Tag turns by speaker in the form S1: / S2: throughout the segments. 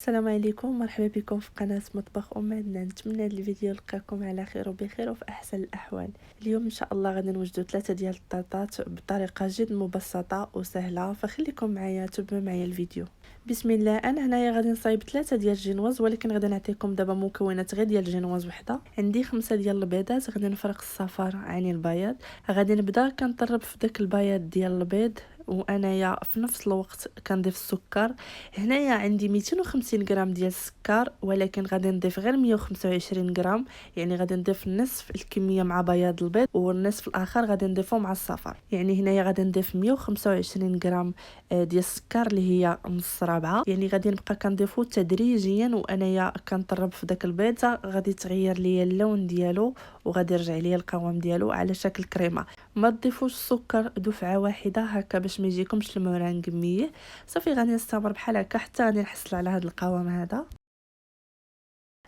S1: السلام عليكم، مرحبا بكم في قناة مطبخ عدنان. نتمنى هذا الفيديو يلقاكم على خير وبخير وفي احسن الاحوال. اليوم ان شاء الله غادي نوجدوا 3 ديال الطاطات بطريقه جد مبسطه وسهله، فخليكم معايا تبعوا معايا الفيديو. بسم الله. انا هنايا غادي نصايب 3 ديال الجينواز، ولكن غادي نعطيكم دابا مكونات غير ديال الجينواز وحده. عندي 5 ديال البيضات، غادي نفرق الصفار عن البياض. غادي نبدا كنطرب في داك البياض ديال البيض، وانايا في نفس الوقت كنضيف السكر. هنايا عندي 250 غرام ديال السكر، ولكن غادي نضيف غير 125 غرام، يعني غادي نضيف نصف الكميه مع بياض البيض والنصف الاخر غادي نضيفه مع الصفار. يعني هنايا غادي نضيف 125 غرام ديال السكر اللي هي نص رابعه. يعني غادي نبقى كنضيفو تدريجيا وانايا كنطرب في داك البيض غادي تغير ليا اللون ديالو، وغادي يرجع ليا القوام ديالو على شكل كريمه. ما تضيفوش السكر دفعه واحده هكا باش ما يجيكمش الموران كميه. صافي غادي نستمر بحال هكا حتى غادي نحصل على هذا القوام هذا.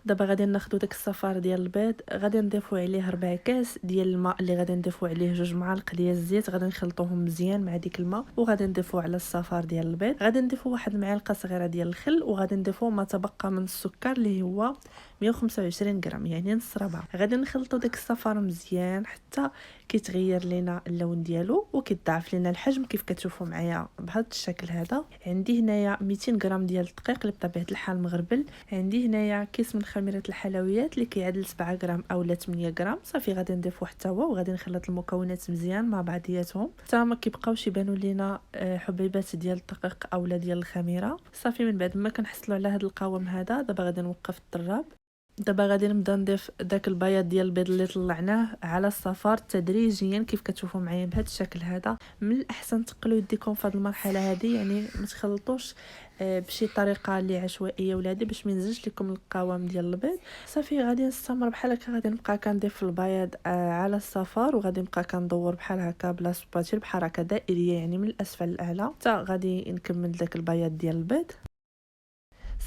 S1: دابا غادي ناخذ داك الصفار ديال البيض، غادي نضيفو عليه 4 كاس ديال الماء اللي غادي نضيفو عليه 2 معالق ديال الزيت. غادي نخلطوهم مزيان مع ديك الماء، وغادي نضيفو على الصفار ديال البيض. غادي نضيفو واحد المعلقه صغيره ديال الخل، وغادي نضيفو ما تبقى من السكر اللي هو 125 غرام، يعني نص ربع. غادي نخلطو داك الصفار مزيان حتى كيتغير لينا اللون ديالو وكيتضاعف لينا الحجم كيف كتشوفوا معايا بهذا الشكل هذا. عندي هنايا 200 غرام ديال الدقيق اللي بطبيعه الحال مغربل. عندي هنايا كيس من خميره الحلويات اللي كيعادل 7 غرام اولا 8 غرام. صافي غادي نضيفو حتى هو، وغادي نخلط المكونات مزيان مع بعضياتهم حتى ما كيبقاوش يبانوا لينا حبيبات ديال الدقيق اولا ديال الخميره. صافي من بعد ما كنحصلوا على هذا القوام هذا، دابا غادي نوقف الطراب. دابا غادي نبدا نضيف داك البياض ديال البيض اللي طلعناه على الصفار تدريجيا كيف كتشوفوا معايا بهذا الشكل هذا. من الاحسن تقلوا يديكم في هذه المرحله هذه، يعني ما تخلطوش بشي طريقه اللي عشوائيه ولادي باش ما ينزلش لكم القوام ديال البيض. صافي غادي نستمر بحال هكا، غادي نبقى كنضيف البياض على الصفار، وغادي نبقى كندور بحال هكا بلا سباتيل بحركه دائريه، يعني من الاسفل للاعلى حتى غادي نكمل داك البياض ديال البيض.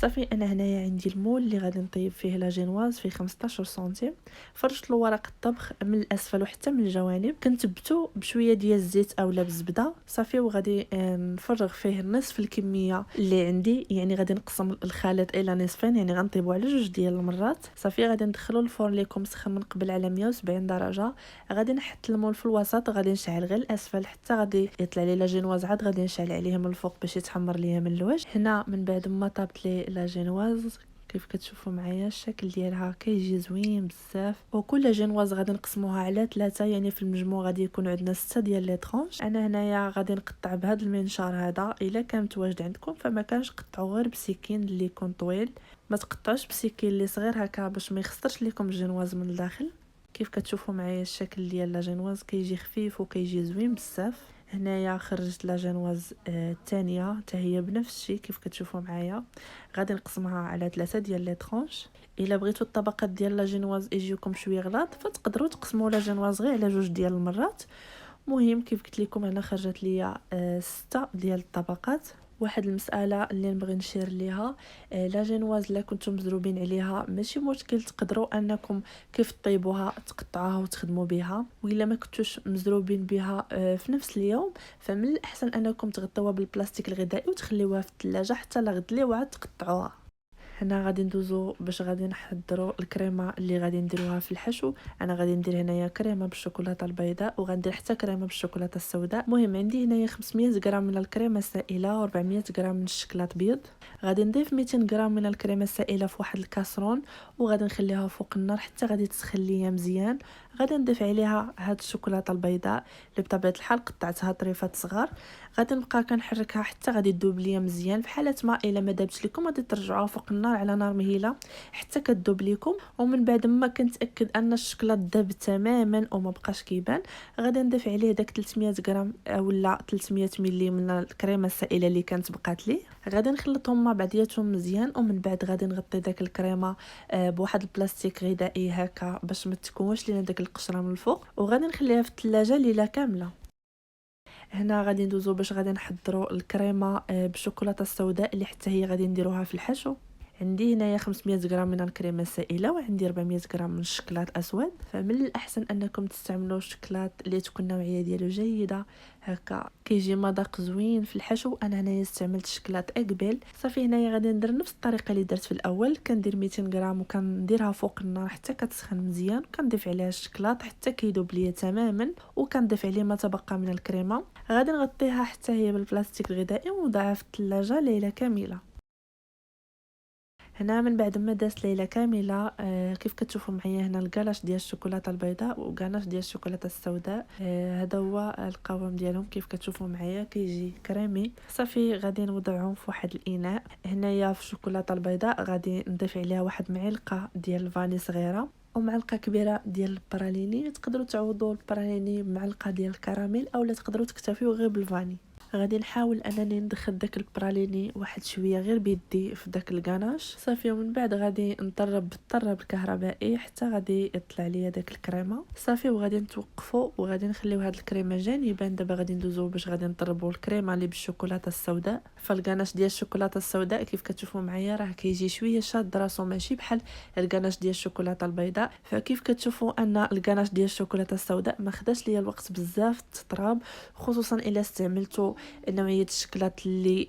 S1: صافي انا هنايا عندي المول اللي غادي نطيب فيه لا جينواز فيه 15 سنتيم. فرشت له ورق الطبخ من الاسفل وحتى من الجوانب، كنتبتو بشويه ديال الزيت اولا بالزبده. صافي وغادي نفرغ فيه نصف الكميه اللي عندي، يعني غادي نقسم الخليط الى نصفين، يعني غنطيبو على 2 ديال المرات. صافي غادي ندخلو الفرن ليكم مسخن من قبل على 170 درجه. غادي نحط المول في الوسط، غادي نشعل غير الاسفل حتى غادي يطلع لي لا جينواز، عاد غادي نشعل عليه من الفوق باش يتحمر ليا من الوجه. هنا من بعد ما طابت لي لا جينواز كيف كتشوفوا معايا الشكل ديالها كيجي زوين بزاف. وكل جينواز غادي نقسموها على 3، يعني في المجموع غادي يكون عندنا 6 ديال لي طرونش. انا هنايا غادي نقطع بهذا المنشار هذا، الا كان متواجد عندكم فما كانش قطعوا غير بسكين اللي يكون طويل، ما تقطعوش بسكين اللي صغير هكا باش ما يخسرش لكم الجينواز من الداخل. كيف كتشوفوا معايا الشكل ديال لا جينواز كيجي خفيف وكيجي زوين بزاف. هنايا خرجت لا جينواز الثانيه حتى هي بنفس الشيء كيف كتشوفوا معايا. غادي نقسمها على 3 ديال لي طرونش. الا بغيتوا الطبقات ديال لا جينواز يجيوكم شويه غلاط فتقدروا تقسموا لا جينواز غير على 2 ديال المرات. مهم كيف قلت لكم انا خرجت ليا 6 ديال الطبقات. واحد المساله اللي نبغي نشير ليها، لا جينواز لا كنتم مزروبين عليها ماشي مشكل، تقدروا انكم كيف طيبوها تقطعوها وتخدموا بها، والا ما كنتوش مزروبين بها في نفس اليوم فمن الاحسن انكم تغطوها بالبلاستيك الغذائي وتخليوها في الثلاجه حتى لغد لي وعاد تقطعوها. هنا غادي ندوزو باش غادي نحضروا الكريمه اللي غادي نديروها في الحشو. انا غادي ندير هنايا كريمه بالشوكولاته البيضاء، وغندير حتى كريمه بالشوكولاته السوداء. المهم عندي هنايا 500 غرام من الكريمه السائله و400 غرام من الشكلاط بيض. غادي نضيف 200 غرام من الكريمه السائله في واحد الكاسرون، وغادي نخليها فوق النار حتى غادي تسخن ليا مزيان. غادي نضيف عليها هاد الشوكولاته البيضاء اللي بطبيعه الحال قطعتها طريفات صغار. غادي نبقى كنحركها حتى غادي تذوب ليا مزيان. في حاله ما الا ما دابتش لكم غادي ترجعوها فوق النار على نار مهيله حتى كتذوب لكم. ومن بعد ما كنتاكد ان الشكلاط ذاب تماما وما بقاش كيبان، غادي نضيف عليه داك 300 غرام اولا 300 ملي من الكريمه السائله اللي كانت بقات لي. غادي نخلطهم مع بعضياتهم مزيان، ومن بعد غادي نغطي داك الكريمه بواحد البلاستيك غذائي هكا باش ما تكونش لينا داك القشره من الفوق، وغادي نخليها في الثلاجه ليله كامله. هنا غادي ندوزو باش غادي نحضروا الكريمه بالشوكولاته السوداء اللي حتى هي غادي نديروها في الحشو. عندي هنايا 500 غرام من الكريمه السائله وعندي 400 غرام من الشوكولات اسود. فمن الاحسن انكم تستعملوا الشوكولات اللي تكون النوعيه ديالو جيده، هكا كيجي مذاق زوين في الحشو. انا هنايا استعملت الشوكولات اقبل. صافي هنايا غادي ندير نفس الطريقه اللي درت في الاول، كندير 200 غرام وكنديرها فوق النار حتى كتسخن مزيان، وكنضيف عليها الشوكولات حتى كيذوب ليا تماما، وكنضيف عليه ما تبقى من الكريمه. غادي نغطيها حتى هي بالبلاستيك الغذائي ونوضعها في الثلاجه ليله كامله. هنا من بعد ما دازت ليله كامله كيف كتشوفوا معايا هنا الكلاش ديال الشوكولاته البيضاء وكلاش ديال الشوكولاته السوداء. هذا هو القوام ديالهم كيف كتشوفوا معايا كيجي كريمي. صافي غادي نوضعهم في واحد الاناء. هنايا في الشوكولاته البيضاء غادي نضيف عليها واحد معلقه ديال الفاني صغيره ومعلقه كبيره ديال البراليني. تقدروا تعوضوا البراليني بمعلقه ديال الكراميل اولا تقدروا تكتفيو غير بالفاني. غادي نحاول انني ندخل داك البراليني واحد شويه غير بيدي في داك الكاناش. صافي ومن بعد غادي نطرب بالطرب الكهربائي حتى غادي يطلع ليا داك الكريمه. صافي وغادي نتوقفوا وغادي نخليو هاد الكريمه جانبا. دابا غادي ندوزو باش غادي نطربوا الكريمه اللي بالشوكولاته السوداء. فالكاناش ديال الشوكولاته السوداء كيف كتشوفوا معايا راه كيجي شويه شاد راسو، ماشي بحال الكاناش ديال الشوكولاته البيضاء. فكيف كتشوفوا ان الكاناش ديال الشوكولاته السوداء ما خداش ليا الوقت بزاف تطراب، خصوصا الا استعملتوا نوعيه الشكلات اللي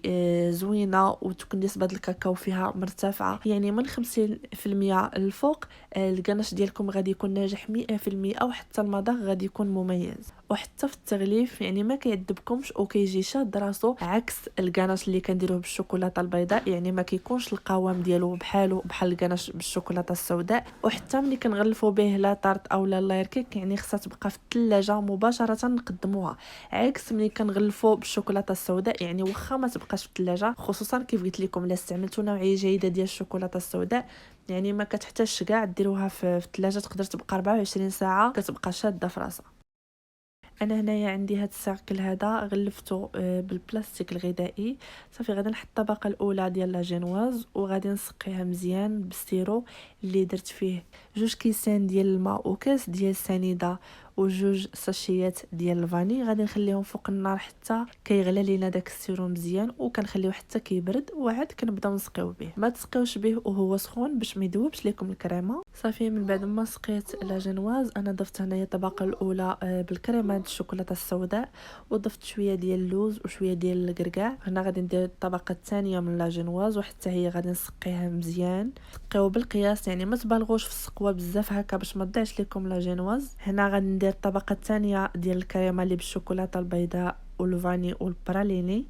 S1: زوينه وتكون نسبه الكاكاو فيها مرتفعه، يعني من 50% الفوق. الكناش ديالكم غادي يكون ناجح 100%، او حتى المذاق غادي يكون مميز. وحتى في التغليف يعني ما كيعذبكمش وكيجي شاد راسو، عكس الكناش اللي كنديروه بالشوكولاته البيضاء، يعني ما كيكونش القوام ديالو بحال الكناش بالشوكولاته السوداء. وحتى ملي كنغلفوا به لا طارت او لا لاير كيك يعني خصها تبقى في الثلاجه مباشره نقدموها، عكس ملي كنغلفوا بالشوكولاته السوداء يعني واخا ما تبقاش في الثلاجه. خصوصا كيف قلت لكم الا استعملتوا نوعيه جيده ديال الشوكولاته السوداء يعني ما كتحتاجش كاع ديروها في الثلاجه، تقدر تبقى 24 ساعه كتبقى شاده في راسها. انا هنايا عندي هاد الساكل هذا غلفته بالبلاستيك الغذائي. صافي غادي نحط الطبقه الاولى ديال لا جينواز وغادي نسقيها مزيان بالسيرو اللي درت فيه 2 كيسان ديال الماء وكاس ديال السنيده وجوج ساشيات ديال الفاني. غادي نخليهم فوق النار حتى كيغلى لينا داك السيرو مزيان، وكنخليوه حتى كيبرد وعاد كنبداو نسقيو به. ما تسقيوش به وهو سخون باش ما يذوبش لكم الكريمه. صافي من بعد ما سقيت لا جينواز انا ضفت هنايا الطبقه الاولى بالكريمه الشوكولاته السوداء، وضفت شويه ديال اللوز وشويه ديال الكركاع. هنا غادي ندير الطبقه الثانيه من لا جينواز وحتى هي غادي نسقيها مزيان. سقيو بالقياس يعني ما تبالغوش في السقوه بزاف هكا باش ما تضيعش لكم لا جينواز. هنا غادي ندير الطبقه الثانيه ديال الكريمه اللي بالشوكولاته البيضاء والفاني والبراليني.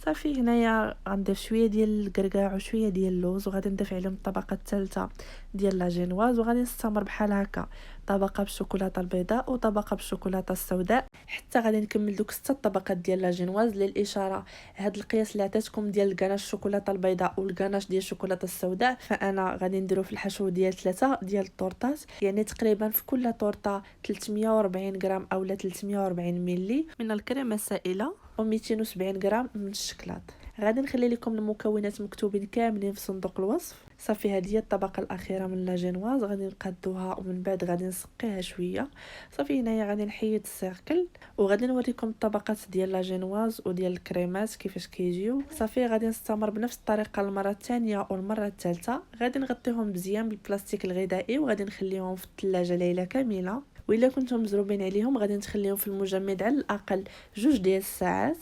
S1: صافي هنايا غنضيف شويه ديال الكركاع وشويه ديال اللوز وغادي نضيف عليهم الطبقه الثالثه ديال لا جينواز، وغادي نستمر بحال هكا طبقه بالشوكولاته البيضاء وطبقه بالشوكولاته السوداء حتى غادي نكمل دوك 6 طبقات ديال لا جينواز. للاشاره هاد القياس اللي عطيتكم ديال الكناش الشوكولاته البيضاء والكناش ديال الشوكولاته السوداء فانا غادي نديرو في الحشو ديال 3 ديال الطورطات، يعني تقريبا في كل طورطه 340 غرام اولا 340 ملي من الكريمه السائله و270 غرام من الشكلاط. غادي نخلي لكم المكونات مكتوبين كاملين في صندوق الوصف. صافي هذه هي الطبقه الاخيره من لا جينواز غادي نقادوها ومن بعد غادي نسقيها شويه. صافي هنايا غادي نحيد السيركل وغادي نوريكم الطبقات ديال لا جينواز وديال الكريمات كيفاش كيجيو. صافي غادي نستمر بنفس الطريقه المره الثانيه والمره الثالثه. غادي نغطيهم مزيان بالبلاستيك الغذائي وغادي نخليهم في الثلاجه ليله كامله، وإلا كنتم مزروبين عليهم غادي نخليهم في المجمد على الاقل 2 ديال الساعات.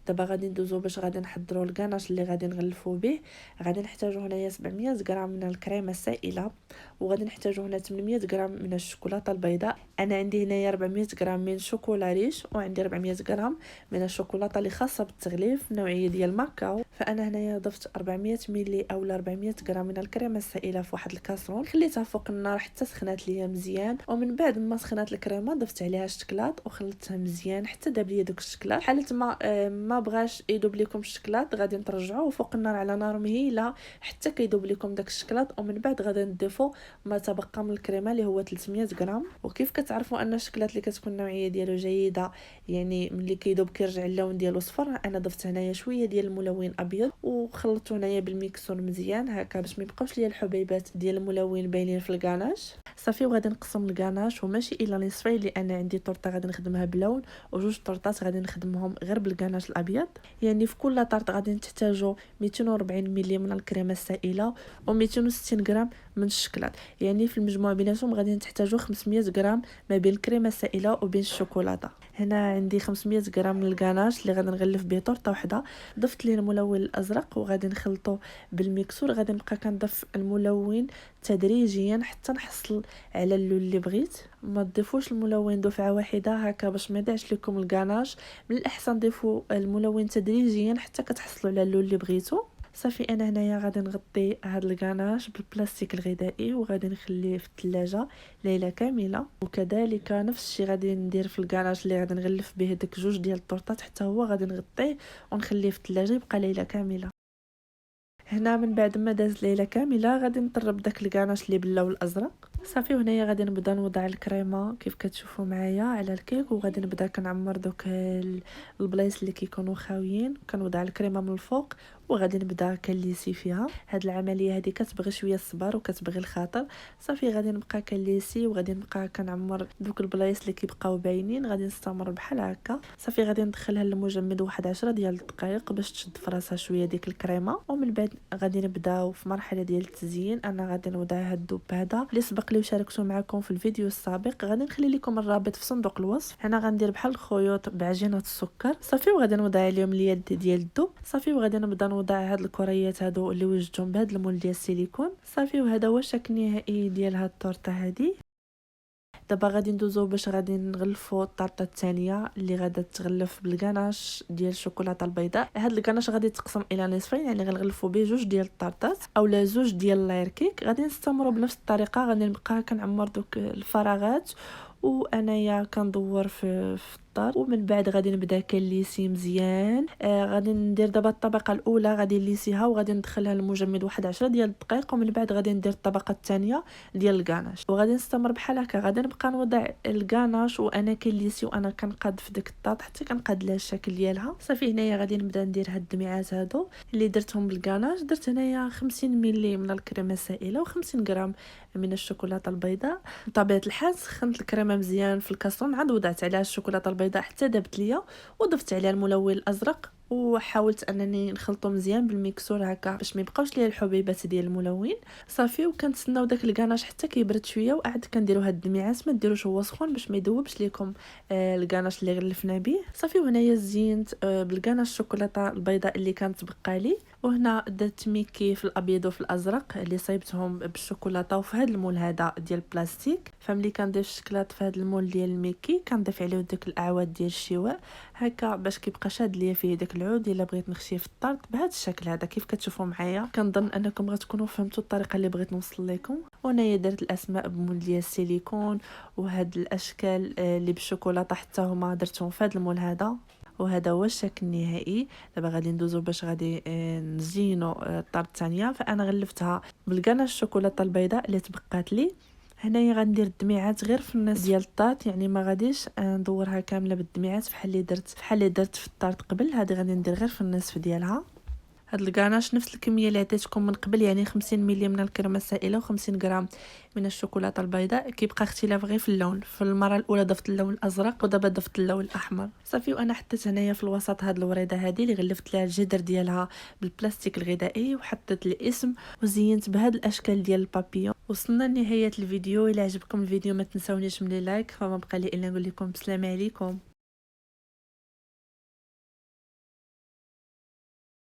S1: دابا غادي ندوزو باش غادي نحضروا الكناش اللي غادي نغلفوا به. غادي نحتاجو هنايا 700 غرام من الكريمه السائله، وغادي نحتاجو هنا 800 غرام من الشوكولاته البيضاء. انا عندي هنايا 400 غرام من شوكولا ريش وعندي 400 غرام من الشوكولاته اللي خاصه بالتغليف نوعيه ديال ماكاو. فانا هنايا ضفت 400 ملي اولا 400 غرام من الكريمه السائله في واحد الكاسرون، خليتها فوق النار حتى سخنات ليا مزيان، ومن بعد ما سخنات الكريمه ضفت عليها الشكلاط وخلطتها مزيان حتى داب ليا دوك الشكلاط. حاله ما بغاش يذوب لكم الشكلاط غادي نترجعوه فوق النار على نار مهيله حتى كيذوب لكم داك الشكلاط، ومن بعد غادي نضيفوا ما تبقى من الكريمه اللي هو 300 غرام. وكيف كتعرفوا ان الشكلاط اللي كتكون النوعيه ديالو جيده يعني ملي كيذوب كيرجع اللون ديالو صفر، انا ضفت هنايا شويه ديال الملون ابيض الابيض وخلطته هنايا بالميكسور مزيان هكا باش ما يبقاوش ليا الحبيبات ديال الملون باينين في الكاناش. صافي وغادي نقسم الكاناش وماشي الى نصفين لان عندي طورطه غادي نخدمها بلون وجوج طورطات غادي نخدمهم غير بالكاناش الابيض. يعني في كل طارط غادي نحتاجو 240 ملي من الكريمه السائله و260 غرام من الشكلاط. يعني في المجموع بيناتهم غادي نحتاجو 500 غرام ما بين الكريمه السائله وبين الشوكولاته. هنا عندي 500 غرام من الكاناش اللي غادي نغلف به طورطه وحده. ضفت ليه الملون الازرق وغادي نخلطه بالميكسور. غادي نبقى كنضيف الملون تدريجيا حتى نحصل على اللون اللي بغيت. ما تضيفوش الملون دفعه واحده هكا باش ما يضيعش لكم الكاناش. من الاحسن ضيفوا الملون تدريجيا حتى كتحصلوا على اللون اللي بغيتو. صافي انا هنايا غادي نغطي هاد الكاناش بالبلاستيك الغذائي وغادي نخليه في الثلاجه ليله كامله. وكذلك نفس الشيء غادي ندير في الكاناش اللي غادي نغلف به داك جوج ديال الطورطات حتى هو غادي نغطيه ونخليه في الثلاجه يبقى ليله كامله. هنا من بعد ما داز ليله كامله غادي نطرب داك الكاناش اللي باللون الازرق. صافي وهنايا غادي نبدا نوضع الكريمه كيف كتشوفوا معايا على الكيك وغادي نبدا كنعمر دوك البلايص اللي كيكونوا خاويين. كنوضع الكريمه من الفوق وغادي نبدا كنليسي فيها. هاد العمليه هذه كتبغي شويه الصبر وكتبغي الخاطر. صافي غادي نبقى كنليسي وغادي نبقى كنعمر دوك البلايص اللي كيبقاو باينين. غادي نستمر بحال هكا. صافي غادي ندخلها للمجمد واحد 10 ديال الدقائق باش تشد في راسها شويه ديك الكريمه. ومن بعد غادي نبداو في مرحله ديال التزيين. انا غادي نوضع هاد الذوب هذا اللي سبق لي وشاركته معكم في الفيديو السابق. غادي نخلي لكم الرابط في صندوق الوصف. هنا غندير بحال الخيوط بعجينه السكر. صافي وغادي نوضع عليهم اليد ديال الذوب. صافي وغادي نبدا نوضع هاد الكريات هادو اللي وجدتهم بهاد المول ديال السيليكون. صافي وهذا هو الشكل النهائي ديال هاد الطورطه هذه. دابا غادي ندوزو باش غادي نغلفوا الطارطه الثانيه اللي غادا تغلف بالكاناش ديال الشوكولاته البيضاء. هاد الكاناش غادي تقسم الى نصفين يعني غنغلفوا به جوج ديال الطارطات اولا زوج ديال اللاير كيك. غادي نستمروا بنفس الطريقه. غادي نبقى كنعمر دوك الفراغات وانايا كندور في الطار. ومن بعد غادي نبدا كنليسي مزيان. غادي ندير دابا الطبقه الاولى غادي نليسيها وغادي ندخلها للمجمد واحد 10 ديال الدقائق. ومن بعد غادي ندير الطبقه الثانيه ديال الكاناش وغادي نستمر بحال هكا. غادي نبقى نوضع الكاناش وانا كنليسي وانا كنقاد في ديك الطاط حتى كنقاد لها الشكل ديالها. صافي هنايا غادي نبدا ندير هاد الدميعات هادو اللي درتهم بالكاناش. درت هنايا 50 ملي من الكريمه السائله و50 غرام من الشوكولاته البيضاء. بطبيعه الحال سخنت الكريمه مزيان في الكاسرون عاد وضعت عليها الشوكولاته البيضاء حتى دابت ليا وضفت عليها الملون الازرق وحاولت انني نخلطو مزيان بالميكسور هكا باش ما يبقاوش ليا الحبيبات ديال الملون. صافي وكنتسناو داك الكاناش حتى كيبرد شويه وقعد كنديروا هاد الدميعات. ما ديروش هو سخون باش ما يذوبش لكم الكاناش اللي غلفنا به. صافي وهنايا زينت بالكاناش الشوكولاته البيضاء اللي كانت تبقى لي. وهنا درت ميكي في الابيض وفي الازرق اللي صايبتهم بالشوكولاته وفي هذا المول هذا ديال البلاستيك. فملي كنضيف الشكلاط في هذا المول ديال الميكي كنضيف عليه ديك الاعواد ديال الشواء هكا باش كيبقى شاد ليا فيه داك العود. الا بغيت نخشيه في الطارط بهذا الشكل هذا كيف كتشوفوا معايا. كنظن انكم غتكونوا فهمتوا الطريقه اللي بغيت نوصل لكم. وهنايا درت الاسماء بمول ديال السيليكون وهاد الاشكال اللي بالشوكولاته حتى هما درتهم في هذا المول هذا. وهذا هو الشكل النهائي. دابا غادي ندوزو باش غادي نزينو الطارط الثانيه. فانا غلفتها بالكاناش الشوكولاته البيضاء اللي تبقات لي. هنايا غندير الدميعات غير في النص ديال الطارط يعني ما غاديش ندورها كامله بالدميعات بحال اللي درت في الطارط قبل. هذه غادي ندير غير في النصف ديالها. هاد الكاناش نفس الكميه اللي عطيتكم من قبل يعني 50 ملي من الكريمه السائله و50 غرام من الشوكولاته البيضاء. كيبقى اختلاف غير في اللون. في المره الاولى ضفت اللون الازرق ودابا ضفت اللون الاحمر. صافي وانا حطيت هنايا في الوسط هاد الوريده هذه اللي غلفت لها الجدر ديالها بالبلاستيك الغذائي وحطيت الاسم وزينت بهاد الاشكال ديال البابيون. وصلنا لنهايه الفيديو. الى عجبكم الفيديو ما تنساونيش من لايك. فما بقى لي الا نقول لكم بسلام عليكم.